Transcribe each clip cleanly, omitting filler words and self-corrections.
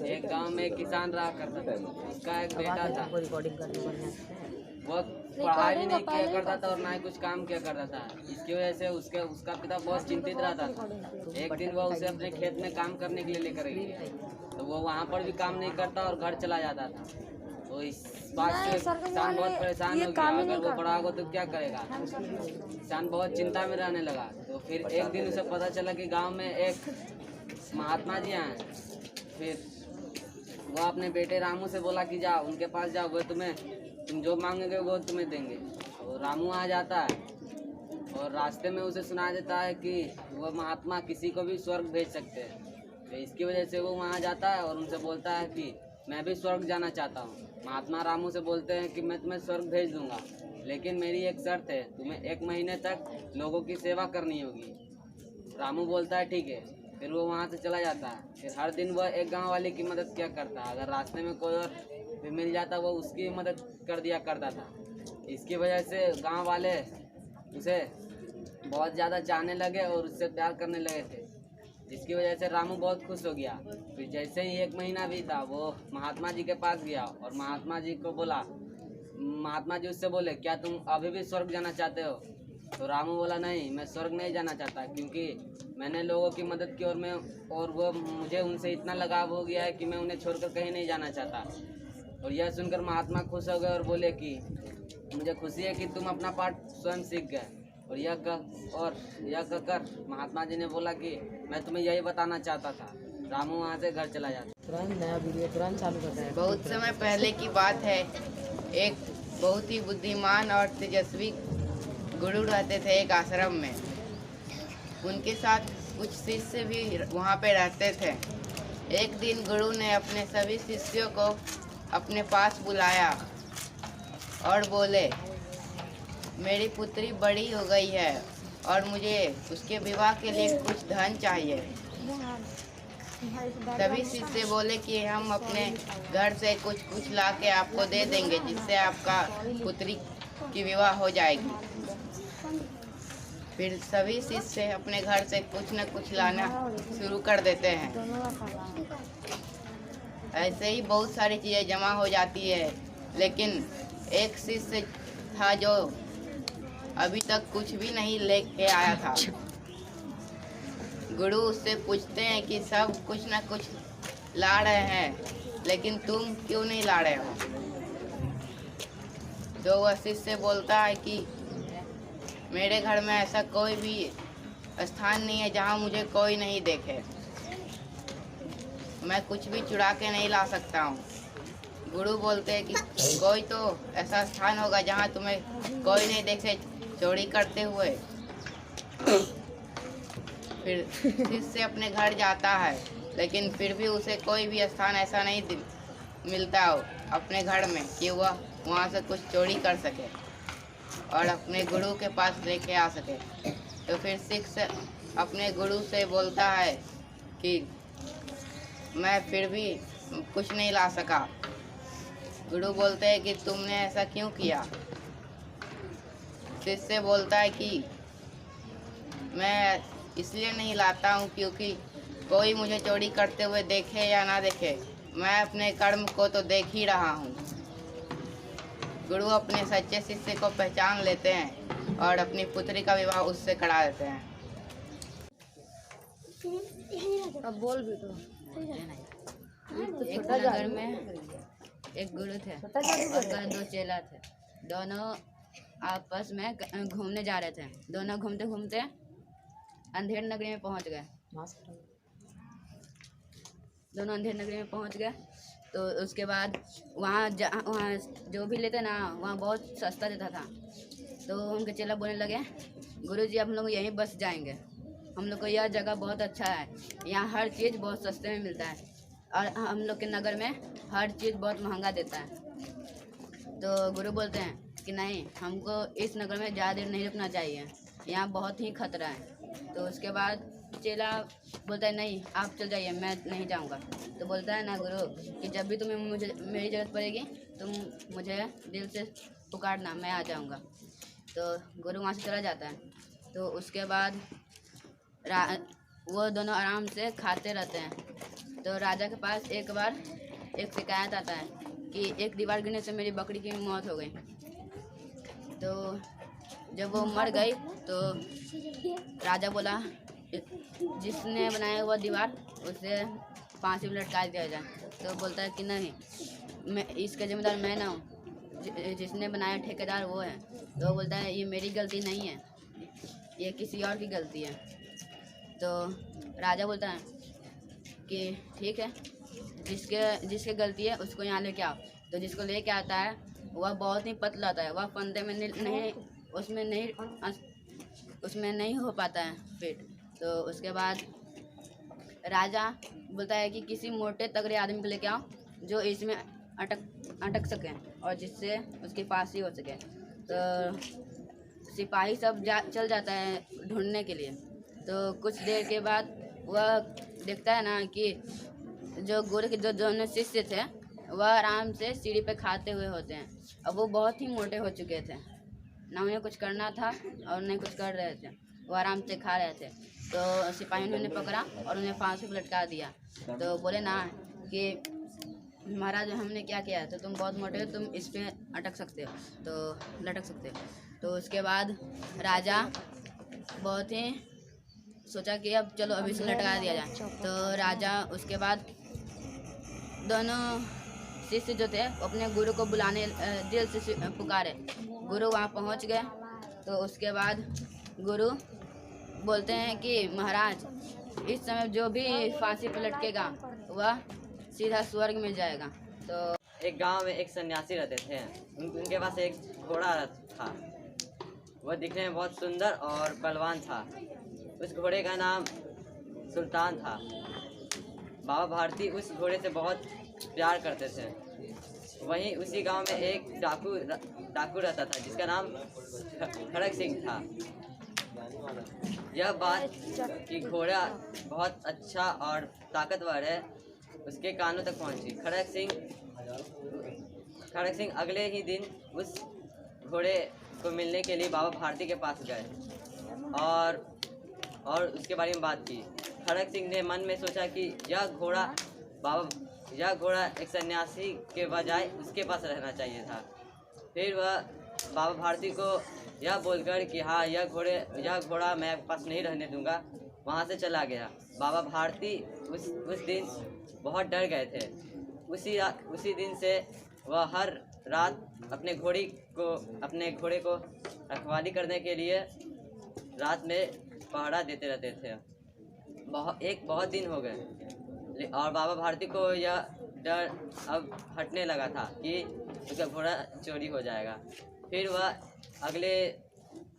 एक गांव में एक किसान रहा करता था, उसका एक बेटा था। वो पढ़ाई भी नहीं किया करता था और ना ही कुछ काम किया करता था। इसकी वजह से उसका पिता बहुत चिंतित रहता था। एक दिन वो उसे अपने खेत में काम करने के लिए लेकर गया, तो वो वहाँ पर भी काम नहीं करता और घर चला जाता था। तो इस बात से किसान बहुत परेशान हो गया। अगर वो बड़ा होगा तो क्या करेगा? किसान बहुत चिंता में रहने लगा। तो फिर एक दिन उसे पता चला कि गांव में एक महात्मा जी हैं। फिर वो अपने बेटे रामू से बोला कि जाओ उनके पास जाओ, वो तुम जो मांगोगे वो तुम्हें देंगे। तो रामू आ जाता है और रास्ते में उसे सुना देता है कि वो महात्मा किसी को भी स्वर्ग भेज सकते हैं। तो इसकी वजह से वो वहाँ जाता है और उनसे बोलता है कि मैं भी स्वर्ग जाना चाहता हूँ। महात्मा रामू से बोलते हैं कि मैं तुम्हें स्वर्ग भेज दूंगा, लेकिन मेरी एक शर्त है, तुम्हें 1 महीने तक लोगों की सेवा करनी होगी। रामू बोलता है ठीक है। फिर वो वहाँ से चला जाता है। फिर हर दिन वह एक गांव वाले की मदद किया करता है। अगर रास्ते में कोई और भी मिल जाता वो उसकी मदद कर दिया करता था। इसकी वजह से गांव वाले उसे बहुत ज़्यादा चाहने लगे और उससे प्यार करने लगे थे, जिसकी वजह से रामू बहुत खुश हो गया। फिर जैसे ही 1 महीना बीता, वो महात्मा जी के पास गया और महात्मा जी को बोला, महात्मा जी उससे बोले क्या तुम अभी भी स्वर्ग जाना चाहते हो? तो रामू बोला नहीं, मैं स्वर्ग नहीं जाना चाहता, क्योंकि मैंने लोगों की मदद की और वो मुझे उनसे इतना लगाव हो गया है कि मैं उन्हें छोड़कर कहीं नहीं जाना चाहता। और यह सुनकर महात्मा खुश हो गए और बोले कि मुझे खुशी है कि तुम अपना पाठ स्वयं सीख गए। और यह कहकर महात्मा जी ने बोला कि मैं तुम्हें यही बताना चाहता था। रामू वहाँ से घर चला जाता। तुरंत नया वीडियो तुरंत चालू करता है। बहुत समय पहले की बात है। एक बहुत ही बुद्धिमान और तेजस्वी गुरु रहते थे एक आश्रम में। उनके साथ कुछ शिष्य भी वहाँ पे रहते थे। एक दिन गुरु ने अपने सभी शिष्यों को अपने पास बुलाया और बोले, मेरी पुत्री बड़ी हो गई है और मुझे उसके विवाह के लिए कुछ धन चाहिए। सभी शिष्य बोले कि हम अपने घर से कुछ ला के आपको दे देंगे, जिससे आपका पुत्री की विवाह हो जाएगी। फिर सभी शिष्य अपने घर से कुछ न कुछ लाना शुरू कर देते हैं। ऐसे ही बहुत सारी चीज़ें जमा हो जाती है, लेकिन एक शिष्य था जो अभी तक कुछ भी नहीं लेके आया था। गुरु उससे पूछते हैं कि सब कुछ न कुछ ला रहे हैं, लेकिन तुम क्यों नहीं ला रहे हो? तो वह शिष्य बोलता है कि मेरे घर में ऐसा कोई भी स्थान नहीं है जहाँ मुझे कोई नहीं देखे। मैं कुछ भी चुरा के नहीं ला सकता हूँ। गुरु बोलते हैं कि कोई तो ऐसा स्थान होगा जहाँ तुम्हें कोई नहीं देखे चोरी करते हुए। फिर शिष्य अपने घर जाता है, लेकिन फिर भी उसे कोई भी स्थान ऐसा नहीं मिलता हो अपने घर में कि वह वहाँ से कुछ चोरी कर सके और अपने गुरु के पास लेके आ सके। तो फिर शिष्य अपने गुरु से बोलता है कि मैं फिर भी कुछ नहीं ला सका। गुरु बोलते हैं कि तुमने ऐसा क्यों किया? शिष्य बोलता है कि मैं इसलिए नहीं लाता हूँ क्योंकि कोई मुझे चोरी करते हुए देखे या ना देखे, मैं अपने कर्म को तो देख ही रहा हूँ। गुरु अपने सच्चे शिष्य को पहचान लेते हैं और अपनी पुत्री का विवाह उससे करा देते हैं। अब बोल भी तो। एक नगर में एक गुरु थे और 2 चेला थे। दोनों आपस में घूमने जा रहे थे। दोनों घूमते घूमते अंधेर नगरी में पहुंच गए। दोनों अंधेर नगरी में पहुंच गए। तो उसके बाद वहाँ जो भी लेते ना, वहाँ बहुत सस्ता देता था। तो उनके चेला बोलने लगे, गुरुजी हम लोग यहीं बस जाएंगे, हम लोग को यह जगह बहुत अच्छा है, यहाँ हर चीज़ बहुत सस्ते में मिलता है और हम लोग के नगर में हर चीज़ बहुत महंगा देता है। तो गुरु बोलते हैं कि नहीं, हमको इस नगर में ज़्यादा देर नहीं रुकना चाहिए, यहाँ बहुत ही खतरा है। तो उसके बाद चेला बोलता है नहीं आप चल जाइए, मैं नहीं जाऊँगा। तो बोलता है ना गुरु कि जब भी तुम्हें मेरी ज़रूरत पड़ेगी तुम मुझे दिल से पुकारना, मैं आ जाऊँगा। तो गुरु वहाँ से चला जाता है। तो उसके बाद वो दोनों आराम से खाते रहते हैं। तो राजा के पास एक बार एक शिकायत आता है कि एक दीवार गिरने से मेरी बकरी की मौत हो गई। तो जब वो मर गई तो राजा बोला जिसने बनाया हुआ दीवार उसे फांसी पर लटका दिया जाए। तो बोलता है कि नहीं, मैं इसका जिम्मेदार मैं ना हूँ, जिसने बनाया ठेकेदार वो है। तो वो बोलता है ये मेरी गलती नहीं है, ये किसी और की गलती है। तो राजा बोलता है कि ठीक है, जिसके गलती है उसको यहाँ लेके आओ। तो जिसको लेके आता है वह बहुत ही पतला होता है, वह फंदे में नहीं उसमें नहीं हो पाता है फिट। तो उसके बाद राजा बोलता है कि किसी मोटे तगड़े आदमी को लेके आओ जो इसमें अटक सके और जिससे उसकी फांसी हो सके। तो सिपाही सब चल जाता है ढूंढने के लिए। तो कुछ देर के बाद वह देखता है ना कि जो गुरु के जो दोनों शिष्य थे वह आराम से सीढ़ी पे खाते हुए होते हैं। अब वो बहुत ही मोटे हो चुके थे, ना उन्हें कुछ करना था और नहीं कुछ कर रहे थे, वो आराम से खा रहे थे। तो सिपाही ने उन्हें पकड़ा और उन्हें फांसी पर लटका दिया। तो बोले ना कि महाराज हमने क्या किया है, तो तुम बहुत मोटे हो, तुम इस पे अटक सकते हो, तो लटक सकते हो। तो उसके बाद राजा बहुत ही सोचा कि अब चलो अभी से लटका दिया जाए। तो राजा उसके बाद दोनों शिष्य जो थे अपने गुरु को बुलाने दिल से पुकारे। गुरु वहाँ पहुँच गए। तो उसके बाद गुरु बोलते हैं कि महाराज इस समय जो भी फांसी पर लटकेगा वह सीधा स्वर्ग में जाएगा। तो एक गांव में एक सन्यासी रहते थे। उनके पास एक घोड़ा था। वह दिखने में बहुत सुंदर और बलवान था। उस घोड़े का नाम सुल्तान था। बाबा भारती उस घोड़े से बहुत प्यार करते थे। वहीं उसी गांव में एक डाकू रहता था जिसका नाम खड़क सिंह था। यह बात कि घोड़ा बहुत अच्छा और ताकतवर है उसके कानों तक पहुंची। खड़क सिंह अगले ही दिन उस घोड़े को मिलने के लिए बाबा भारती के पास गए और उसके बारे में बात की। खड़क सिंह ने मन में सोचा कि यह घोड़ा एक सन्यासी के बजाय उसके पास रहना चाहिए था। फिर वह बाबा भारती को यह बोलकर कि हाँ यह घोड़ा मैं आपके पास नहीं रहने दूंगा, वहाँ से चला गया। बाबा भारती उस दिन बहुत डर गए थे। उसी दिन से वह हर रात अपने घोड़े को रखवाली करने के लिए रात में पहरा देते रहते थे। बहुत दिन हो गए और बाबा भारती को यह डर अब हटने लगा था कि उसका घोड़ा चोरी हो जाएगा। फिर वह अगले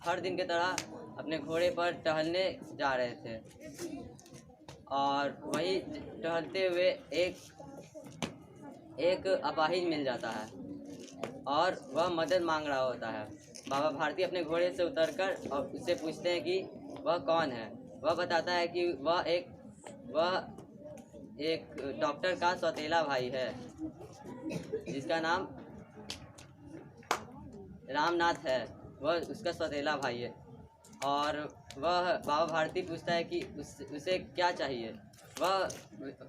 हर दिन की तरह अपने घोड़े पर टहलने जा रहे थे और वही टहलते हुए एक अपाहिज मिल जाता है और वह मदद मांग रहा होता है। बाबा भारती अपने घोड़े से उतरकर और उससे पूछते हैं कि वह कौन है। वह बताता है कि वह एक डॉक्टर का सौतेला भाई है जिसका नाम रामनाथ है। वह उसका सौतेला भाई है और वह बाबा भारती पूछता है कि उसे क्या चाहिए। वह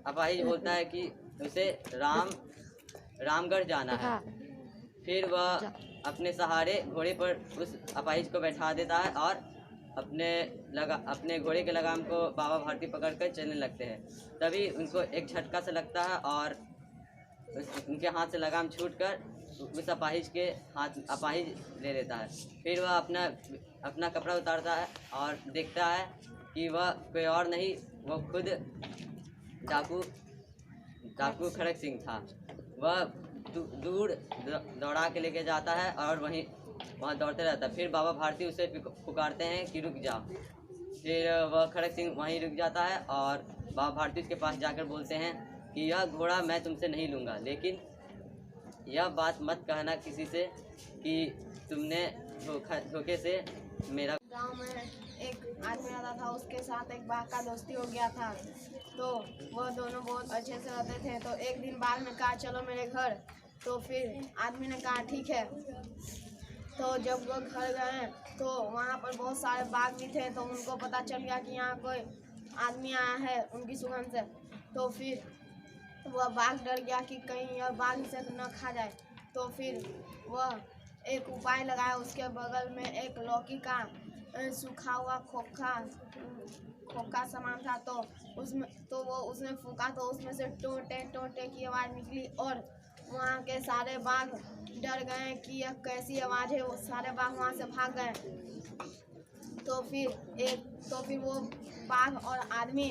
अपाहिज बोलता है कि उसे रामगढ़ जाना है। फिर वह अपने सहारे घोड़े पर उस अपाहिज को बैठा देता है और अपने घोड़े के लगाम को बाबा भारती पकड़कर चलने लगते हैं। तभी उनको एक झटका से लगता है और उनके हाथ से लगाम छूटकर उस अपाहिज ले लेता है। फिर वह अपना कपड़ा उतारता है और देखता है कि वह कोई और नहीं, वह खुद डाकू खड़क सिंह था। वह दूर दौड़ा के लेके जाता है और वहाँ दौड़ते रहता है। फिर बाबा भारती उसे पुकारते हैं कि रुक जा। फिर वह खड़क सिंह वहीं रुक जाता है और बाबा भारती उसके पास जाकर बोलते हैं कि यह घोड़ा मैं तुमसे नहीं लूँगा, लेकिन यह बात मत कहना किसी से कि तुमने धोखे से मेरा। गांव में एक आदमी रहता था, उसके साथ एक बाघ का दोस्ती हो गया था। तो वो दोनों बहुत अच्छे से रहते थे। तो एक दिन बाघ ने कहा चलो मेरे घर। तो फिर आदमी ने कहा ठीक है। तो जब वो घर गए तो वहाँ पर बहुत सारे बाघ भी थे। तो उनको पता चल गया कि यहाँ कोई आदमी आया है उनकी सुगंध से। तो फिर वह बाघ डर गया कि कहीं यह बाघ इसे न खा जाए। तो फिर वह एक उपाय लगाया। उसके बगल में एक लौकी का सूखा हुआ खोखा सामान था। तो वो उसने फूका तो उसमें से टोटे टोटे की आवाज़ निकली और वहाँ के सारे बाघ डर गए कि यह कैसी आवाज़ है। वो सारे बाघ वहाँ से भाग गए। तो फिर वो बाघ और आदमी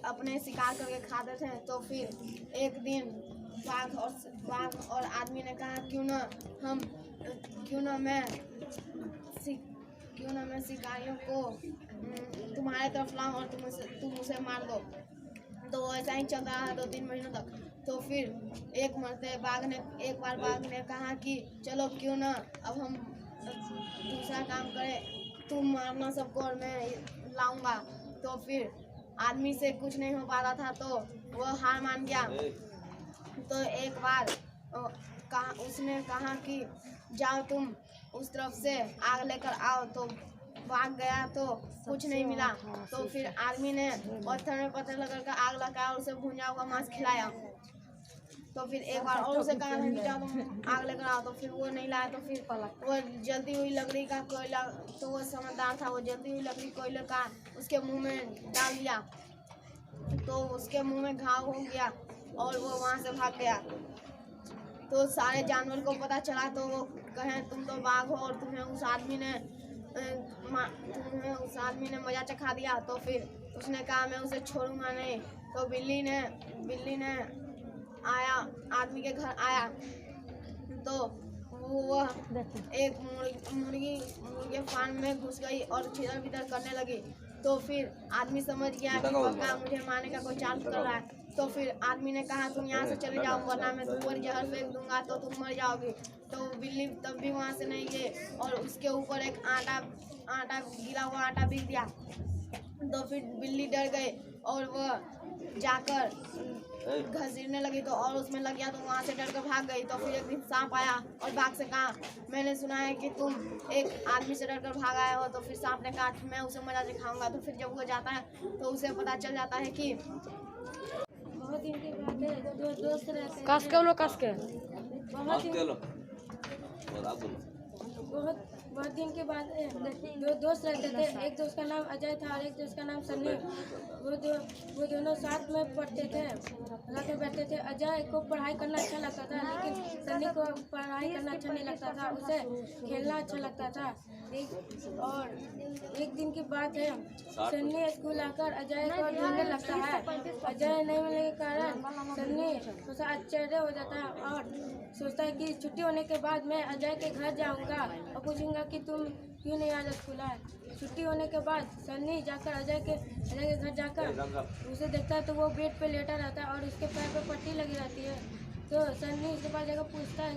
अपने शिकार करके खाते थे। तो फिर एक दिन बाघ और आदमी ने कहा क्यों ना मैं शिकारियों को तुम्हारे तरफ लाऊं और तुम उसे मार दो। तो ऐसा ही चलता रहा 2-3 महीनों तक। तो फिर एक बार बाघ ने कहा कि चलो क्यों ना अब हम दूसरा काम करें, तुम मारना सबको और मैं लाऊंगा। तो फिर आदमी से कुछ नहीं हो पा रहा था तो वह हार मान गया। तो एक बार उसने कहा कि जाओ तुम उस तरफ से आग लेकर आओ। तो भाग गया तो कुछ नहीं मिला। तो फिर आदमी ने पत्थर में पत्थर लगाकर आग लगाया और उसे भुंजा हुआ मांस खिलाया। तो फिर एक बार और उसे कहा कि जाओ तुम आग लेकर आओ। तो फिर वो नहीं लाया। तो फिर वो जलती हुई लकड़ी का कोयला, तो वो समझदार था, वो जलती हुई लकड़ी कोयले का उसके मुंह में डाल दिया। तो उसके मुंह में घाव हो गया और वो वहाँ से भाग गया। तो सारे जानवर को पता चला तो वो कहें तुम तो बाघ हो और तुम्हें उस आदमी ने मजा चखा दिया। तो फिर उसने कहा मैं उसे छोड़ूंगा नहीं। तो बिल्ली ने आदमी के घर आया तो वह एक मुर्गी फार्म में घुस गई और छितर बितर करने लगी। तो फिर आदमी समझ गया कि पक्का मुझे मारने का कोई चाल कर रहा है। तो फिर आदमी ने कहा तुम यहाँ से चले जाओ वरना मैं तुम पर जहर फेंक दूंगा तो तुम मर जाओगी। तो बिल्ली तब भी वहाँ से नहीं गई और उसके ऊपर एक आटा गिरा हुआ आटा बिक दिया। तो फिर बिल्ली डर गई और वह जाकर घसीटने लगी तो और उसमें लग गया। तो वहाँ से डर कर भाग गई। तो फिर एक दिन सांप आया और बाघ से कहा मैंने सुना है कि तुम एक आदमी से डर कर भाग आए हो। तो फिर सांप ने कहा मैं उसे मजा दिखाऊंगा। तो फिर जब वो जाता है तो उसे पता चल जाता है कि बहुत दिन के बाद है, दो दोस्त रहते हैं। कस के लो कस के बहुत दिन के बाद दो दोस्त रहते थे। एक दोस्त का नाम अजय था और एक दोस्त का नाम सन्नी। वो दोनों साथ में पढ़ते थे, साथ में बैठते थे। अजय को पढ़ाई करना अच्छा लगता था लेकिन सन्नी को पढ़ाई करना अच्छा नहीं लगता था, उसे खेलना अच्छा लगता था। और एक दिन की बात है, सन्नी स्कूल आकर अजय को ढूंढने लगता है। अजय नहीं मिलने के कारण सन्नी थोड़ा आश्चर्य हो जाता है और सोचता है कि छुट्टी होने के बाद मैं अजय के घर जाऊंगा और पूछूंगा कि तुम क्यों नहीं आज स्कूल आए। छुट्टी होने के बाद सन्नी जाकर अजय के घर जाकर उसे देखता है तो वो बेड पे लेटा रहता है और उसके पैर पे पट्टी लगी रहती है। तो सन्नी उसके पास जाकर पूछता है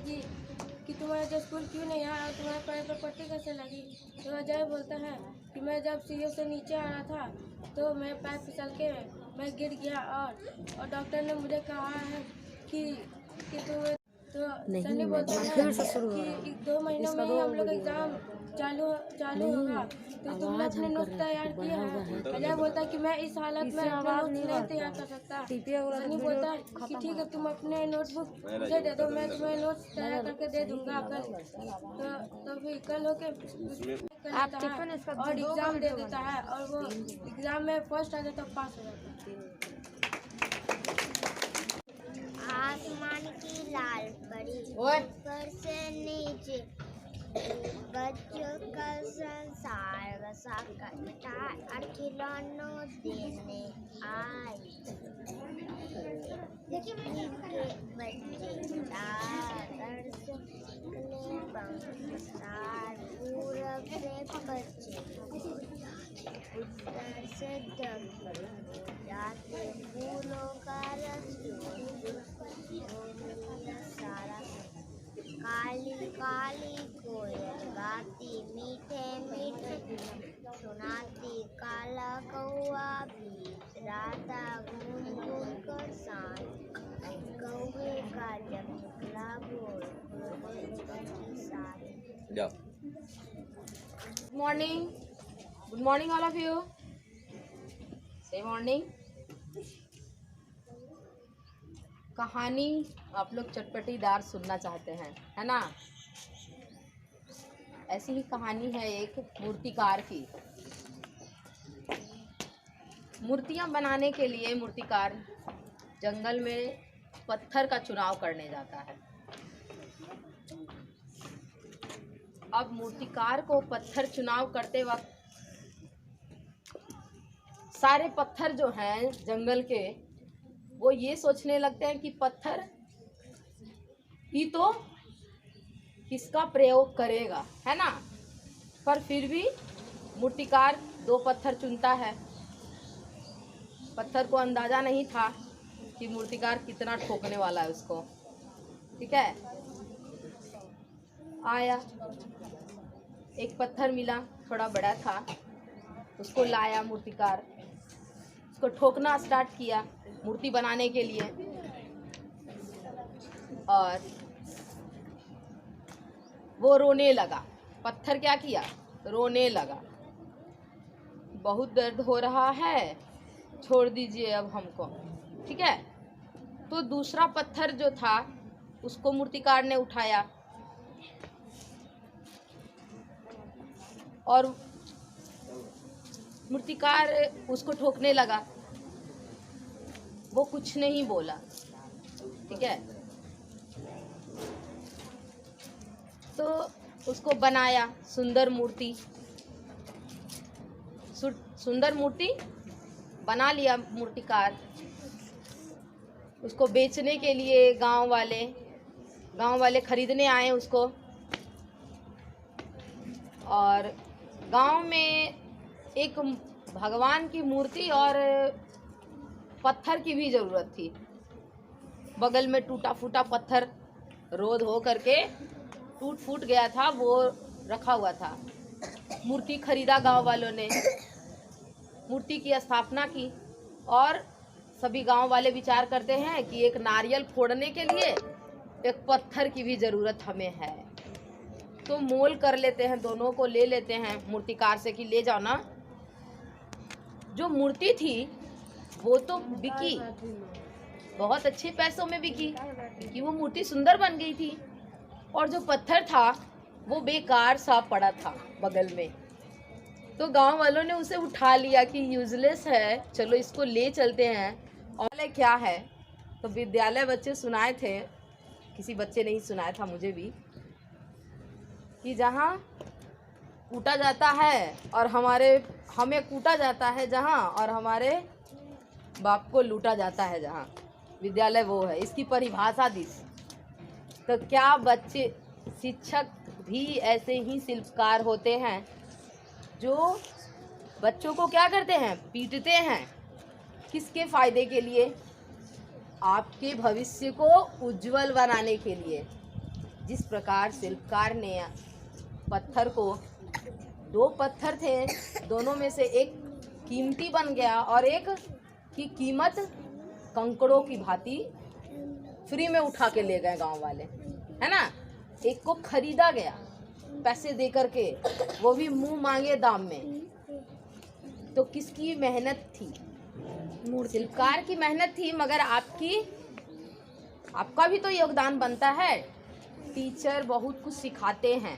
कि तुम्हारे जो स्कूल क्यों नहीं आया और तुम्हारे पैर पे पट्टी कैसे लगी। तो अजय बोलता है कि मैं जब सीढ़ियों से नीचे आ रहा था तो मेरे पैर फिसल के मैं गिर गया और डॉक्टर ने मुझे कहा है कि तुम्हें। तो सन्नी बोलता है कि 2 महीनों में ही हम लोग एग्जाम चालू होगा तो तुमने अपने नोट तैयार किया है। अजय बोलता है कि मैं इस हालत में अपने नोट नहीं तैयार कर सकता। सन्नी बोलता है कि ठीक है तुम अपने नोटबुक मुझे दे दो, मैं तुम्हें नोट तैयार करके दे दूंगा कल। तो फिर कल होके और एग्जाम दे देता है और वो एग्जाम में फर्स्ट आ जाता है, पास हो जाता है। आसमान की लाल परी ऊपर से नीचे, बच्चों का संसार बसा कर मिठाई खिलौनों देने आई। के बच्चे दादर से निकले बंसार, पूरब से पश्चिम उत्तर से दक्षिण जाते फूलों का रस सारा। काली काली कोयल गाती मीठे मीठे, सुनाती काला कौआ भी राता घूम घूम कर सांझ। कौवे का जब निकला बोल Good morning all of you. Say morning. कहानी आप लोग चटपटीदार सुनना चाहते हैं, है ना। ऐसी ही कहानी है एक मूर्तिकार की। मूर्तियां बनाने के लिए मूर्तिकार जंगल में पत्थर का चुनाव करने जाता है। अब मूर्तिकार को पत्थर चुनाव करते वक्त सारे पत्थर जो हैं जंगल के, वो ये सोचने लगते हैं कि पत्थर ही तो किसका प्रयोग करेगा, है ना। पर फिर भी मूर्तिकार 2 पत्थर चुनता है। पत्थर को अंदाजा नहीं था कि मूर्तिकार कितना ठोकने वाला है उसको। ठीक है, आया, एक पत्थर मिला, थोड़ा बड़ा था, उसको लाया मूर्तिकार, उसको ठोकना स्टार्ट किया मूर्ति बनाने के लिए। और वो रोने लगा। पत्थर क्या किया? रोने लगा। बहुत दर्द हो रहा है, छोड़ दीजिए अब हमको। ठीक है, तो दूसरा पत्थर जो था उसको मूर्तिकार ने उठाया और मूर्तिकार उसको ठोकने लगा। वो कुछ नहीं बोला। ठीक है, तो उसको बनाया सुंदर मूर्ति। सुंदर मूर्ति बना लिया मूर्तिकार। उसको बेचने के लिए गांव वाले खरीदने आए उसको। और गांव में एक भगवान की मूर्ति और पत्थर की भी ज़रूरत थी। बगल में टूटा फूटा पत्थर रोध हो करके टूट फूट गया था, वो रखा हुआ था। मूर्ति खरीदा गांव वालों ने, मूर्ति की स्थापना की। और सभी गांव वाले विचार करते हैं कि एक नारियल फोड़ने के लिए एक पत्थर की भी ज़रूरत हमें है, तो मोल कर लेते हैं, दोनों को ले लेते हैं मूर्तिकार से कि ले जाओ ना। जो मूर्ति थी वो तो बिकी, बहुत अच्छे पैसों में बिकी, क्योंकि वो मूर्ति सुंदर बन गई थी। और जो पत्थर था वो बेकार सा पड़ा था बगल में। तो गांव वालों ने उसे उठा लिया कि यूजलेस है, चलो इसको ले चलते हैं। और क्या है, तो विद्यालय बच्चे सुनाए थे, किसी बच्चे ने ही सुनाया था मुझे भी, कि जहाँ कूटा जाता है और हमें कूटा जाता है जहाँ, और हमारे बाप को लूटा जाता है जहाँ, विद्यालय वो है। इसकी परिभाषा दी। तो क्या बच्चे, शिक्षक भी ऐसे ही शिल्पकार होते हैं जो बच्चों को क्या करते हैं? पीटते हैं। किसके फायदे के लिए? आपके भविष्य को उज्जवल बनाने के लिए। जिस प्रकार शिल्पकार ने पत्थर को, 2 पत्थर थे, दोनों में से एक कीमती बन गया और एक की कीमत कंकड़ों की भांति फ्री में उठा के ले गए गांव वाले, है ना। एक को खरीदा गया पैसे दे करके, वो भी मुंह मांगे दाम में। तो किसकी मेहनत थी? शिल्पकार की मेहनत थी, मगर आपका भी तो योगदान बनता है। टीचर बहुत कुछ सिखाते हैं,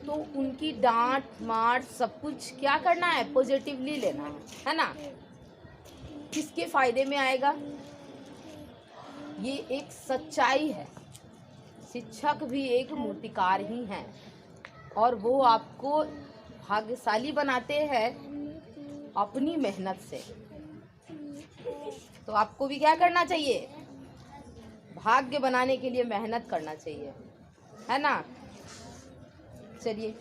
तो उनकी डांट मार सब कुछ क्या करना है? पॉजिटिवली लेना है ना। किसके फायदे में आएगा? ये एक सच्चाई है। शिक्षक भी एक मूर्तिकार ही हैं, और वो आपको भाग्यशाली बनाते हैं अपनी मेहनत से। तो आपको भी क्या करना चाहिए? भाग्य बनाने के लिए मेहनत करना चाहिए, है ना। चलिए।